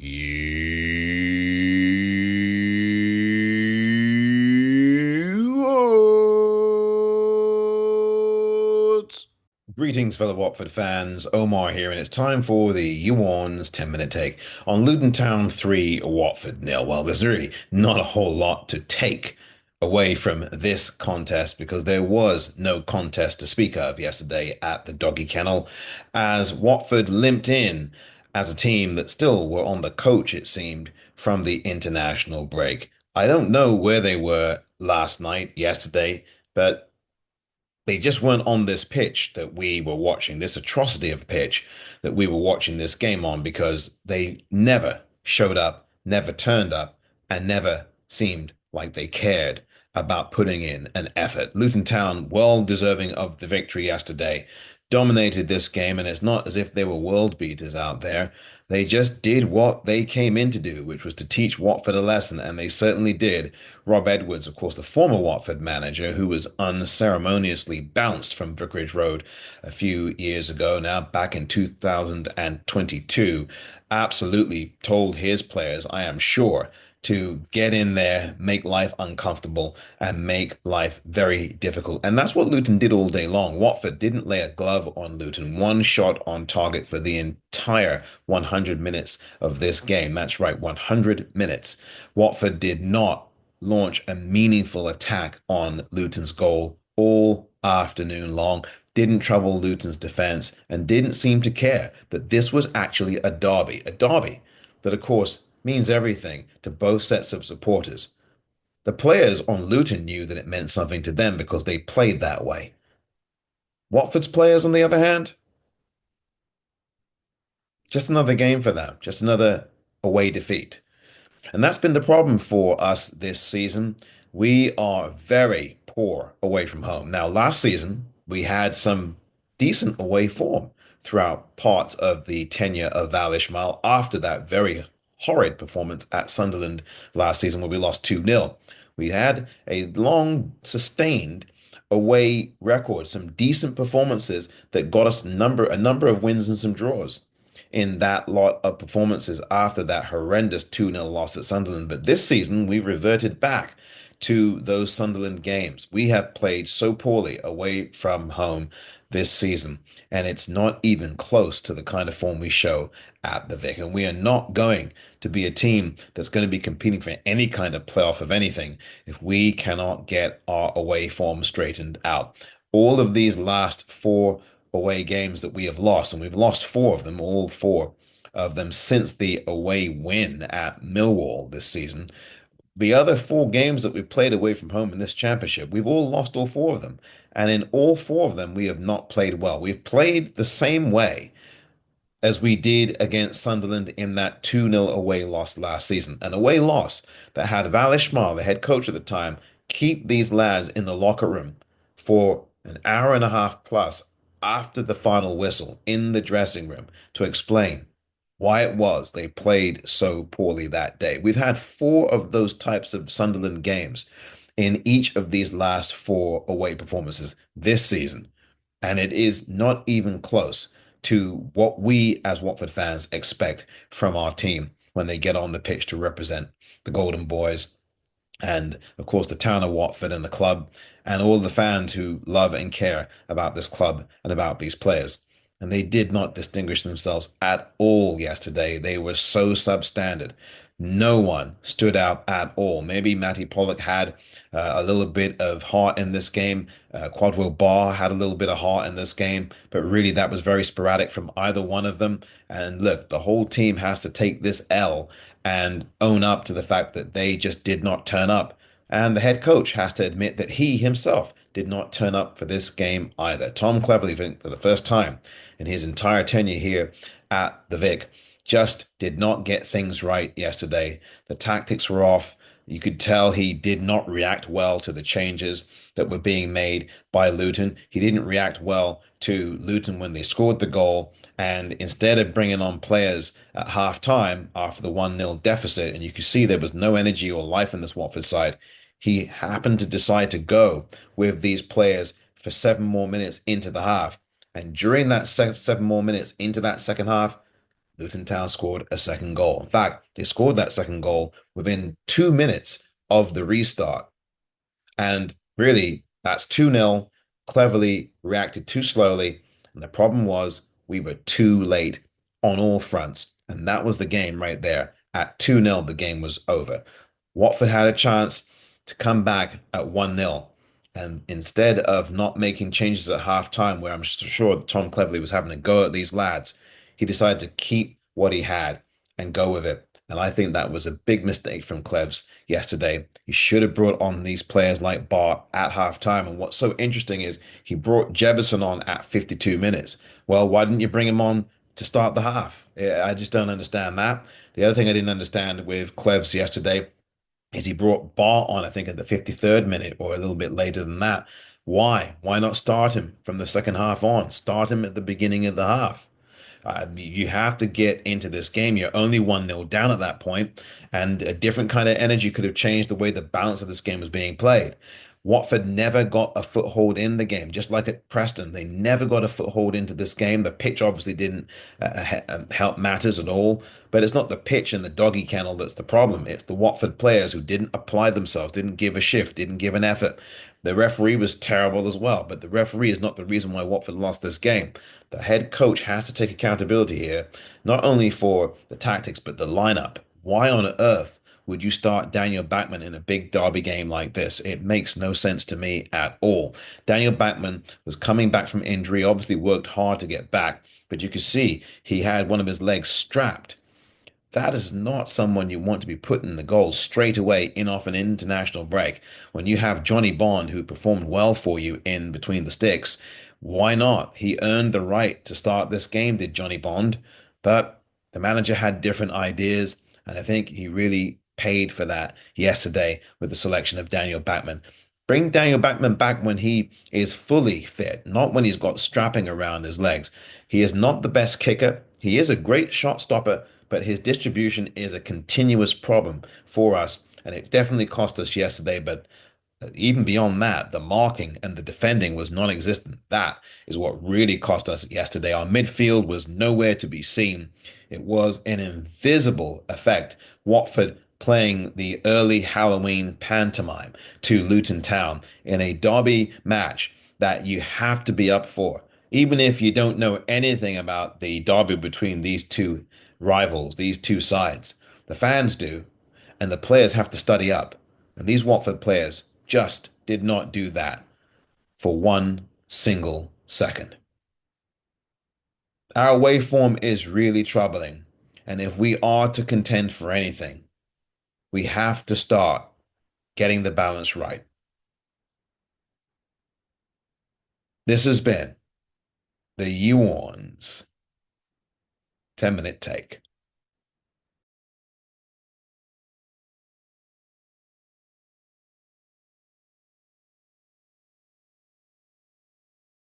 You Orns. Greetings, fellow Watford fans. Omar here, and it's time for the You Orns 10-minute take on Luton Town 3, Watford nil. Well, there's really not a whole lot to take away from this contest because there was no contest to speak of yesterday at the Doggie Kennel as Watford limped in as a team that still were on the coach, it seemed, from the international break. I don't know where they were last night, yesterday, but they just weren't on this pitch that we were watching, this atrocity of a pitch that we were watching this game on, because they never showed up, never turned up, and never seemed like they cared about putting in an effort. Luton Town, well deserving of the victory yesterday, dominated this game, and it's not as if they were world beaters out there. They just did what they came in to do, which was to teach Watford a lesson, and they certainly did. Rob Edwards, of course, the former Watford manager, who was unceremoniously bounced from Vicarage Road a few years ago, now back in 2022, absolutely told his players, I am sure, to get in there, make life uncomfortable, and make life very difficult. And that's what Luton did all day long. Watford didn't lay a glove on Luton. One shot on target for the entire 100 minutes of this game. That's right, 100 minutes. Watford did not launch a meaningful attack on Luton's goal all afternoon long, didn't trouble Luton's defense, and didn't seem to care that this was actually a derby that, of course, means everything to both sets of supporters. The players on Luton knew that it meant something to them because they played that way. Watford's players, on the other hand, just another game for them, just another away defeat. And that's been the problem for us this season. We are very poor away from home. Now, last season, we had some decent away form throughout parts of the tenure of Val Ismail after that very horrid performance at Sunderland last season where we lost 2-0. We had a long, sustained away record, some decent performances that got us a number of wins and some draws in that lot of performances after that horrendous 2-0 loss at Sunderland. But this season, we reverted back to those Sunderland games. We have played so poorly away from home this season, and it's not even close to the kind of form we show at the Vic. And we are not going to be a team that's going to be competing for any kind of playoff of anything if we cannot get our away form straightened out. All of these last four away games that we have lost, and we've lost four of them, all four of them since the away win at Millwall this season. The other four games that we've played away from home in this championship, we've all lost all four of them. And in all four of them, we have not played well. We've played the same way as we did against Sunderland in that 2-0 away loss last season. An away loss that had Val Ishmael, the head coach at the time, keep these lads in the locker room for an hour and a half plus after the final whistle in the dressing room to explain why it was they played so poorly that day. We've had four of those types of Sunderland games in each of these last four away performances this season, and it is not even close to what we as Watford fans expect from our team when they get on the pitch to represent the Golden Boys and, of course, the town of Watford and the club and all the fans who love and care about this club and about these players. And they did not distinguish themselves at all yesterday. They were so substandard. No one stood out at all. Maybe Matty Pollock had a little bit of heart in this game. Quadro Barr had a little bit of heart in this game, but really that was very sporadic from either one of them. And look, the whole team has to take this L and own up to the fact that they just did not turn up. And the head coach has to admit that he himself did not turn up for this game either. Tom Cleverley, for the first time in his entire tenure here at the Vic, just did not get things right yesterday. The tactics were off. You could tell he did not react well to the changes that were being made by Luton. He didn't react well to Luton when they scored the goal. And instead of bringing on players at half time after the 1-0 deficit, and you could see there was no energy or life in this Watford side, he happened to decide to go with these players for 7 more minutes into the half. And during that 7 more minutes into that second half, Luton Town scored a second goal. In fact, they scored that second goal within 2 minutes of the restart. And really, that's 2-0, cleverly reacted too slowly. And the problem was we were too late on all fronts. And that was the game right there. At 2-0, the game was over. Watford had a chance to come back at 1-0. And instead of not making changes at halftime, where I'm sure Tom Cleverley was having a go at these lads, he decided to keep what he had and go with it. And I think that was a big mistake from Clevs yesterday. He should have brought on these players like Bart at halftime. And what's so interesting is he brought Jefferson on at 52 minutes. Well, why didn't you bring him on to start the half? I just don't understand that. The other thing I didn't understand with Clevs yesterday is he brought Bart on, I think, at the 53rd minute or a little bit later than that. Why? Why not start him from the second half on? Start him at the beginning of the half. You have to get into this game. You're only 1-0 down at that point, and a different kind of energy could have changed the way the balance of this game was being played. Watford never got a foothold in the game, just like at Preston. They never got a foothold into this game. The pitch obviously didn't help matters at all, but it's not the pitch and the doggy kennel that's the problem. It's the Watford players who didn't apply themselves, didn't give a shift, didn't give an effort. The referee was terrible as well, but the referee is not the reason why Watford lost this game. The head coach has to take accountability here, not only for the tactics, but the lineup. Why on earth would you start Daniel Backman in a big derby game like this? It makes no sense to me at all. Daniel Backman was coming back from injury, obviously worked hard to get back, but you could see he had one of his legs strapped. That is not someone you want to be putting the goal straight away in off an international break. When you have Johnny Bond, who performed well for you in between the sticks, why not? He earned the right to start this game, did Johnny Bond. But the manager had different ideas, and I think he really paid for that yesterday with the selection of Daniel Backman. Bring Daniel Backman back when he is fully fit, not when he's got strapping around his legs. He is not the best kicker. He is a great shot stopper, but his distribution is a continuous problem for us. And it definitely cost us yesterday. But even beyond that, the marking and the defending was non-existent. That is what really cost us yesterday. Our midfield was nowhere to be seen. It was an invisible effect. Watford playing the early Halloween pantomime to Luton Town in a derby match that you have to be up for. Even if you don't know anything about the derby between these two rivals, these two sides, the fans do, and the players have to study up. And these Watford players just did not do that for one single second. Our away form is really troubling. And if we are to contend for anything, we have to start getting the balance right. This has been the You Orns 10-minute take.